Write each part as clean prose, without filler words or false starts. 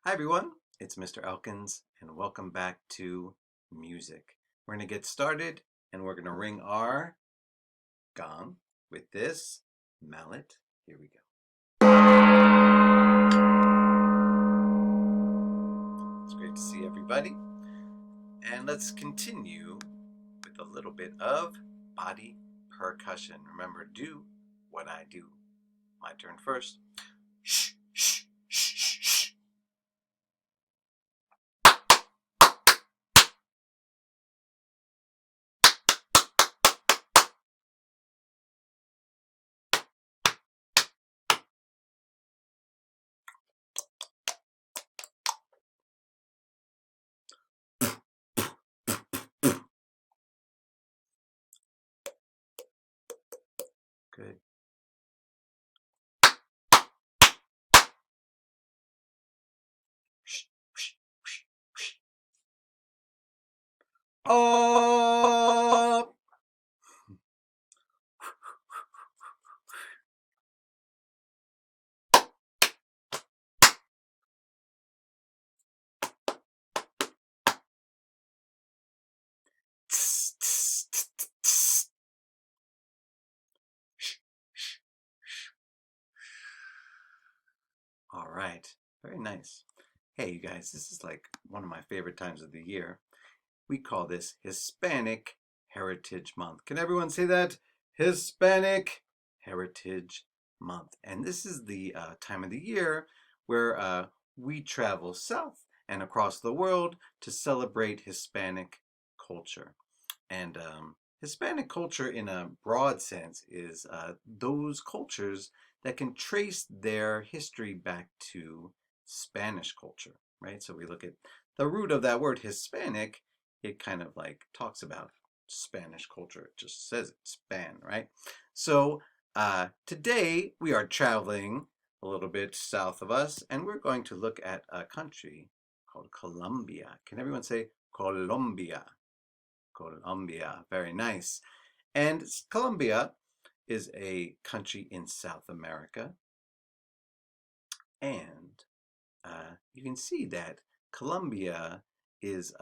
Hi everyone, it's Mr. Elkins and welcome back to music. We're going to get started and we're going to ring our gong with this mallet. Here we go. It's great to see everybody. And let's continue with a little bit of body percussion. Remember, do what I do. My turn first. Shh, shh, shh, shh, shh. Good. Shh, shh, shh, shh. Oh! All right, very nice. Hey, you guys, this is like one of my favorite times of the year. We call this Hispanic Heritage Month. Can everyone say that? Hispanic Heritage Month. And this is the time of the year where we travel south and across the world to celebrate Hispanic culture. And Hispanic culture, in a broad sense, is those cultures that can trace their history back to Spanish culture, right? So we look at the root of that word Hispanic, it kind of like talks about Spanish culture. It just says it, Span, right? So today we are traveling a little bit south of us, and we're going to look at a country called Colombia. Can everyone say Colombia? Colombia, very nice. And Colombia is a country in South America. And you can see that Colombia is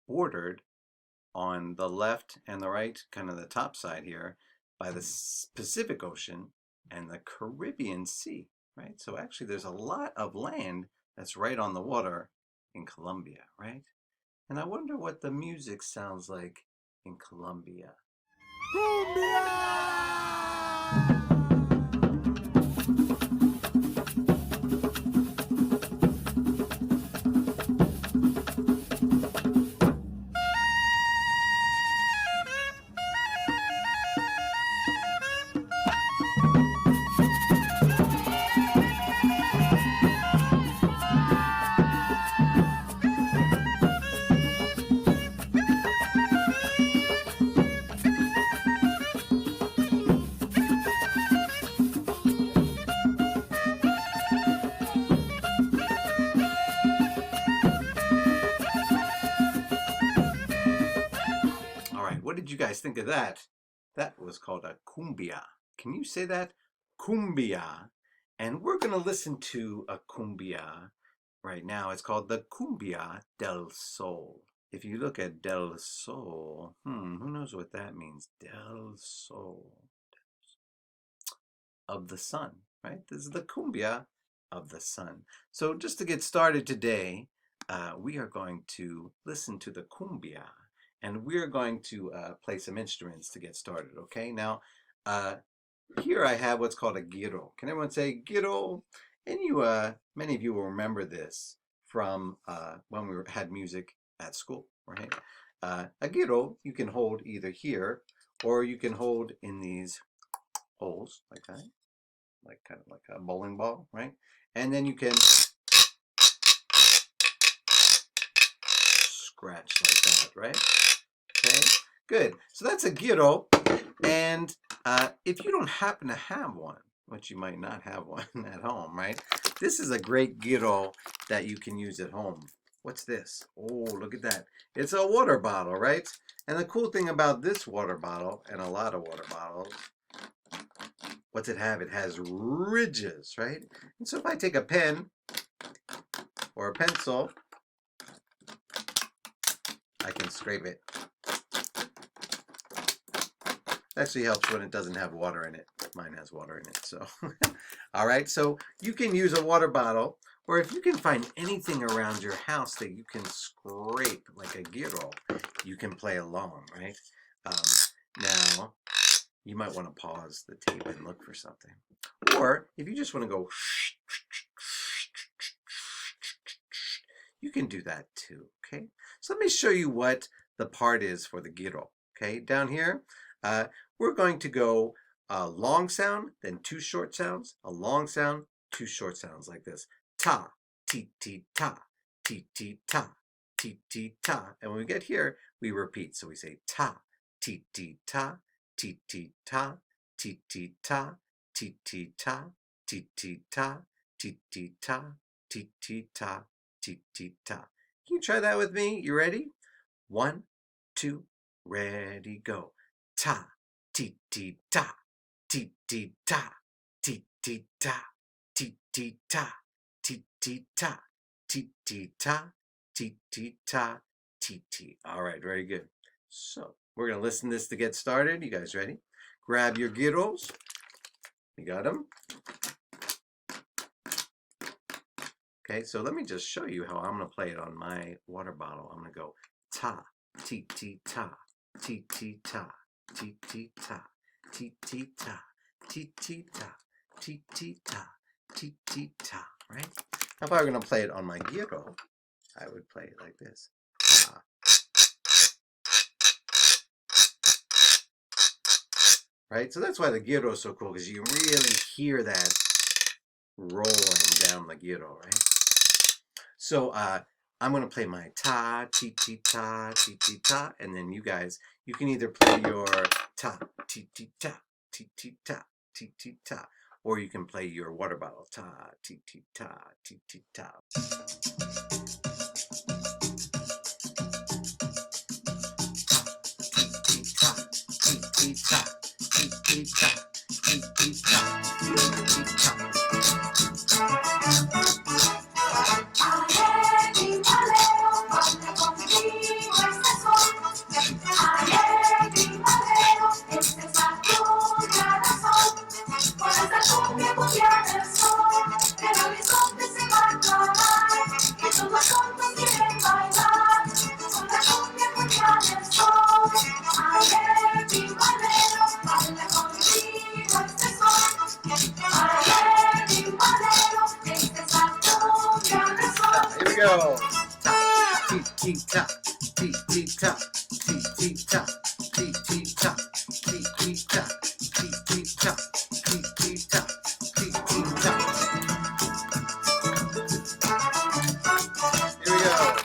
bordered on the left and the right, kind of the top side here, by the Pacific Ocean and the Caribbean Sea, right? So actually there's a lot of land that's right on the water in Colombia, right? And I wonder what the music sounds like in Colombia. All right, what did you guys think of that? That was called a cumbia. Can you say that? Cumbia. And we're going to listen to a cumbia right now. It's called the Cumbia del Sol. If you look at Del Sol, who knows what that means? Del Sol. Of the sun, right? This is the cumbia of the sun. So just to get started today, we are going to listen to the cumbia, and we're going to play some instruments to get started, okay? Now, here I have what's called a guiro. Can everyone say guiro? And you, many of you will remember this from when we had music at school, right? A guiro you can hold either here, or you can hold in these holes like that, like kind of like a bowling ball, right? And then you can scratch like that, right? Okay, good. So that's a guiro. And if you don't happen to have one, which you might not have one at home, right? This is a great guiro that you can use at home. What's this? Oh, look at that. It's a water bottle, right? And the cool thing about this water bottle, and a lot of water bottles, what's it have? It has ridges, right? And so if I take a pen or a pencil, I can scrape it. Actually helps when it doesn't have water in it. Mine has water in it, so. All right, so you can use a water bottle, or if you can find anything around your house that you can scrape, like a guiro, you can play along, right? Now, you might want to pause the tape and look for something. Or if you just want to go, you can do that too, okay? So let me show you what the part is for the guiro, okay? Down here, we're going to go a long sound, then 2 short sounds, a long sound, 2 short sounds like this. Ta, ti, ti, ta, ti, ti, ta, ti, ti, ta. And when we get here, we repeat. So we say ta, ti, ti, ta, ti, ti, ta, ti, ti, ta, ti, ti, ta, ti, ti, ta, ti, ti, ta, ti, ti, ta, ti, ti, ta. Can you try that with me? You ready? 1, 2, ready, go. Ta, ti, ti, ta, ti, ti, ta, ti, ti, ta, ti, ti, ta, ti, ti, ta, ti, ti, ta, ti, ti, ta, ti, ti. All right, very good. So we're going to listen to this to get started. You guys ready? Grab your guiros. You got them? Okay, so let me just show you how I'm going to play it on my water bottle. I'm going to go ta, ti, ti, ta, ti, ti, ta, ti, ti, ta, ti, ti, ta, ti, ti, ta, ti, ti, ta, ti, ti, ta, right? Now if I were going to play it on my guiro, I would play it like this. Right? So that's why the guiro is so cool, because you can really hear that rolling down the guiro, right? So I'm going to play my ta, ti, ti, ta, ti, ti, ta, and then you guys, you can either play your ta, ti, ti, ta, ti, ti, ta, ti, ti, ta, or you can play your water bottle, ta, ti, ti, ta, ti, ti, ta. Go. Ta, ti, ti, ta, ti, ti, ta, ti, ti, ta, ti, ti, ta, ti, ti, ta, ti, ti, ta, ti, ti, ta, ti, ti, ta. Here we go.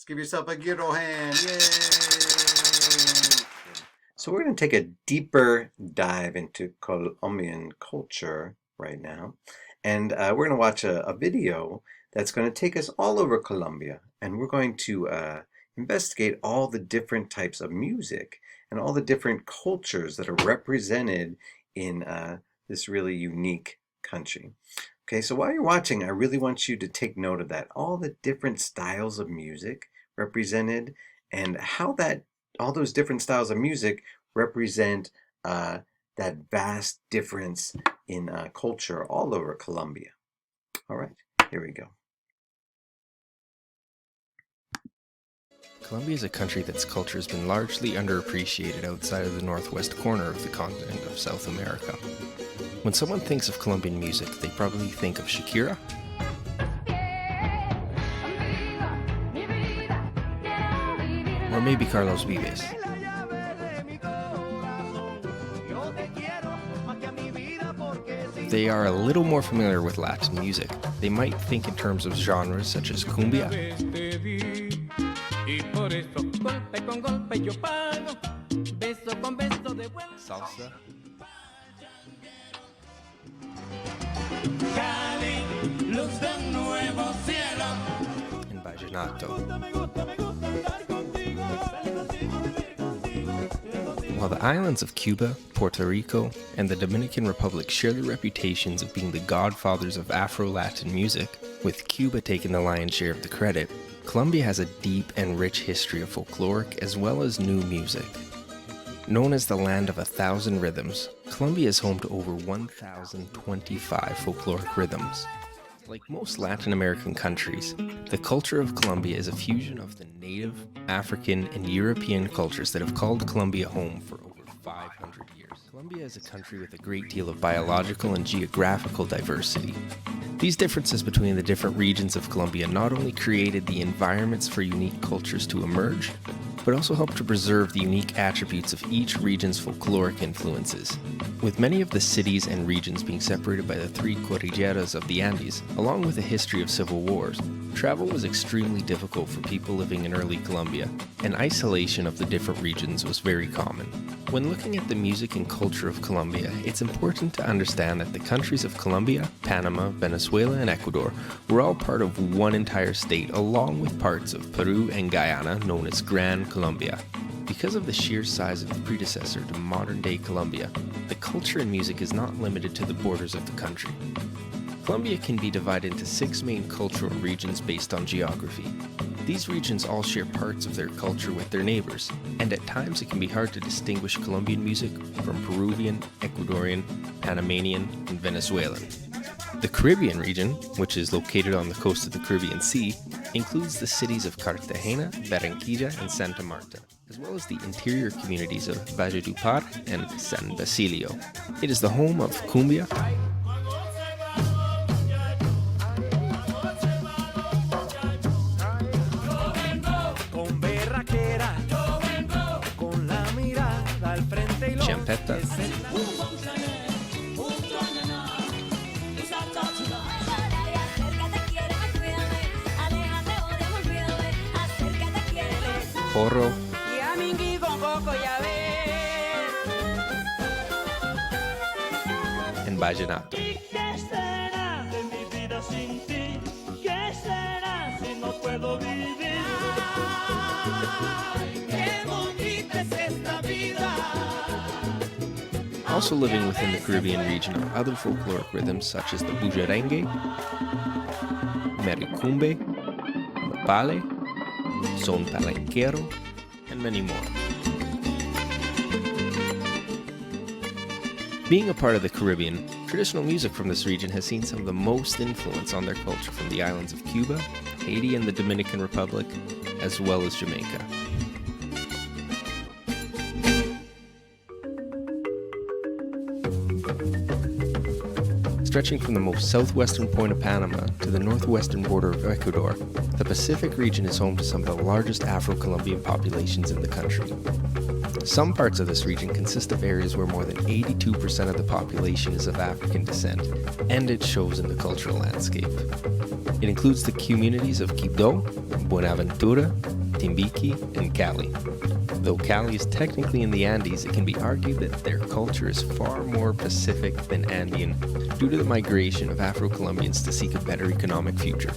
Give yourself a guiro hand. Yay! So we're going to take a deeper dive into Colombian culture right now. And we're going to watch a video that's going to take us all over Colombia. And we're going to investigate all the different types of music and all the different cultures that are represented in this really unique country. Okay, so while you're watching, I really want you to take note of that. All the different styles of music represented, and how that all those different styles of music represent that vast difference in culture all over Colombia. All right, here we go. Colombia is a country that's culture has been largely underappreciated outside of the northwest corner of the continent of South America. When someone thinks of Colombian music, they probably think of Shakira, or maybe Carlos Vives. they are a little more familiar with Latin music. They might think in terms of genres such as cumbia, salsa, and vallenato. While the islands of Cuba, Puerto Rico, and the Dominican Republic share the reputations of being the godfathers of Afro-Latin music, with Cuba taking the lion's share of the credit, Colombia has a deep and rich history of folkloric as well as new music. Known as the land of 1,000 rhythms, Colombia is home to over 1,025 folkloric rhythms. Like most Latin American countries, the culture of Colombia is a fusion of the native, African, and European cultures that have called Colombia home for over 500 years. Colombia is a country with a great deal of biological and geographical diversity. These differences between the different regions of Colombia not only created the environments for unique cultures to emerge, but also helped to preserve the unique attributes of each region's folkloric influences. With many of the cities and regions being separated by the three cordilleras of the Andes, along with a history of civil wars, travel was extremely difficult for people living in early Colombia, and isolation of the different regions was very common. When looking at the music and culture of Colombia, it's important to understand that the countries of Colombia, Panama, Venezuela, and Ecuador were all part of one entire state, along with parts of Peru and Guyana known as Gran Colombia. Because of the sheer size of the predecessor to modern-day Colombia, the culture and music is not limited to the borders of the country. Colombia can be divided into 6 main cultural regions based on geography. These regions all share parts of their culture with their neighbors, and at times it can be hard to distinguish Colombian music from Peruvian, Ecuadorian, Panamanian, and Venezuelan. The Caribbean region, which is located on the coast of the Caribbean Sea, includes the cities of Cartagena, Barranquilla, and Santa Marta, as well as the interior communities of Valledupar and San Basilio. It is the home of cumbia, champeta, porro, and vallenato. Also living within the Caribbean region are other folkloric rhythms such as the bujarengue, mericumbe, mapale, son palenquero, and many more. Being a part of the Caribbean, traditional music from this region has seen some of the most influence on their culture from the islands of Cuba, Haiti, and the Dominican Republic, as well as Jamaica. Stretching from the most southwestern point of Panama to the northwestern border of Ecuador, the Pacific region is home to some of the largest Afro-Colombian populations in the country. Some parts of this region consist of areas where more than 82% of the population is of African descent, and it shows in the cultural landscape. It includes the communities of Quibdó, Buenaventura, Timbiqui, and Cali. Though Cali is technically in the Andes, it can be argued that their culture is far more Pacific than Andean due to the migration of Afro-Colombians to seek a better economic future.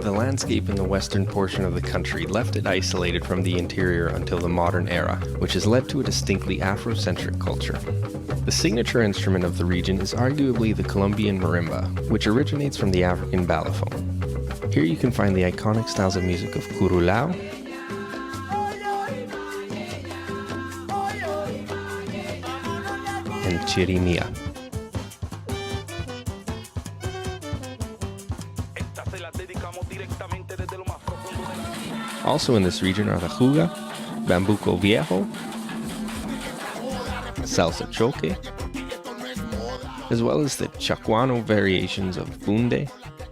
The landscape in the western portion of the country left it isolated from the interior until the modern era, which has led to a distinctly Afrocentric culture. The signature instrument of the region is arguably the Colombian marimba, which originates from the African balafon. Here you can find the iconic styles of music of curulao, and chirimia. Also in this region are the juga, bambuco viejo, salsa choque, as well as the chacuano variations of bunde,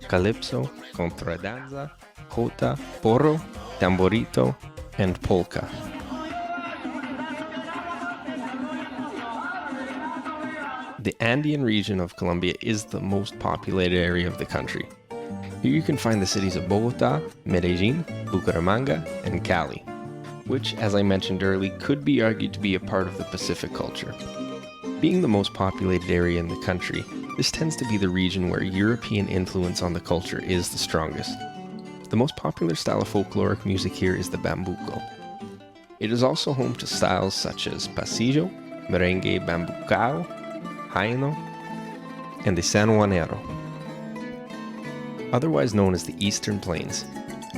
calypso, contradanza, jota, porro, tamborito, and polka. The Andean region of Colombia is the most populated area of the country. Here you can find the cities of Bogota, Medellin, Bucaramanga, and Cali, which, as I mentioned earlier, could be argued to be a part of the Pacific culture. Being the most populated area in the country, this tends to be the region where European influence on the culture is the strongest. The most popular style of folkloric music here is the bambuco. It is also home to styles such as pasillo, merengue bambucao, jaino, and the San Juanero. Otherwise known as the Eastern Plains,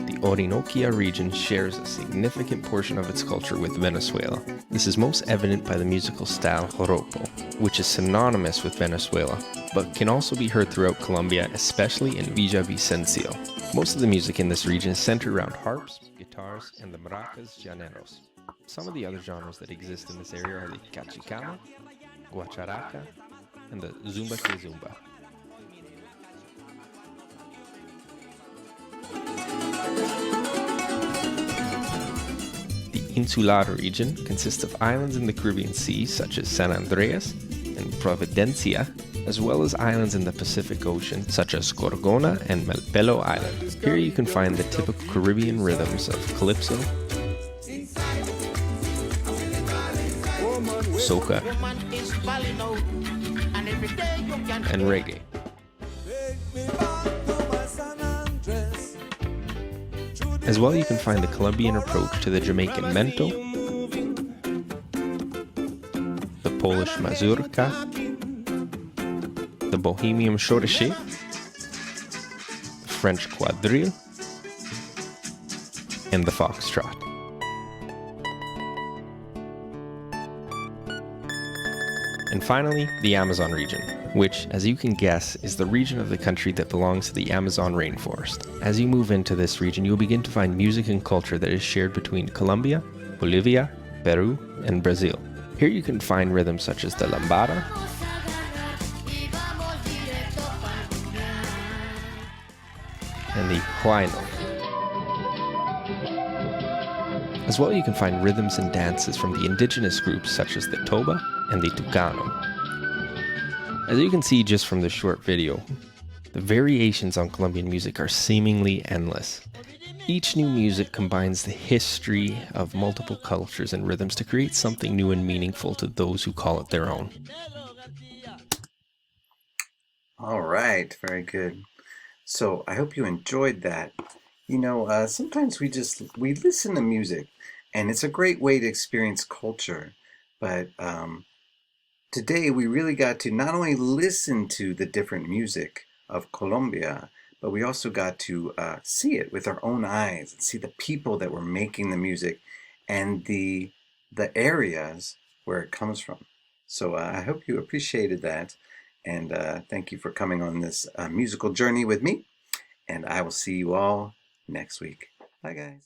the Orinoquia region shares a significant portion of its culture with Venezuela. This is most evident by the musical style joropo, which is synonymous with Venezuela, but can also be heard throughout Colombia, especially in Villavicencio. Most of the music in this region is centered around harps, guitars, and the maracas llaneros. Some of the other genres that exist in this area are the cachicana, guacharaca, and the zumba que zumba. The Insular region consists of islands in the Caribbean Sea such as San Andreas and Providencia, as well as islands in the Pacific Ocean such as Gorgona and Malpelo Island. Here you can find the typical Caribbean rhythms of calypso, soca, and reggae. As well, you can find the Colombian approach to the Jamaican mento, the Polish mazurka, the Bohemian chorische, the French quadrille, and the foxtrot. And finally, the Amazon region, which, as you can guess, is the region of the country that belongs to the Amazon rainforest. As you move into this region, you'll begin to find music and culture that is shared between Colombia, Bolivia, Peru, and Brazil. Here you can find rhythms such as the lambada, and the huayno. As well, you can find rhythms and dances from the indigenous groups such as the Toba and the Tucano. As you can see just from this short video, the variations on Colombian music are seemingly endless. Each new music combines the history of multiple cultures and rhythms to create something new and meaningful to those who call it their own. All right, very good. So I hope you enjoyed that. You know, sometimes we listen to music, and it's a great way to experience culture. But today we really got to not only listen to the different music of Colombia, but we also got to see it with our own eyes and see the people that were making the music and the areas where it comes from. So I hope you appreciated that, and thank you for coming on this musical journey with me. And I will see you all next week. Bye, guys.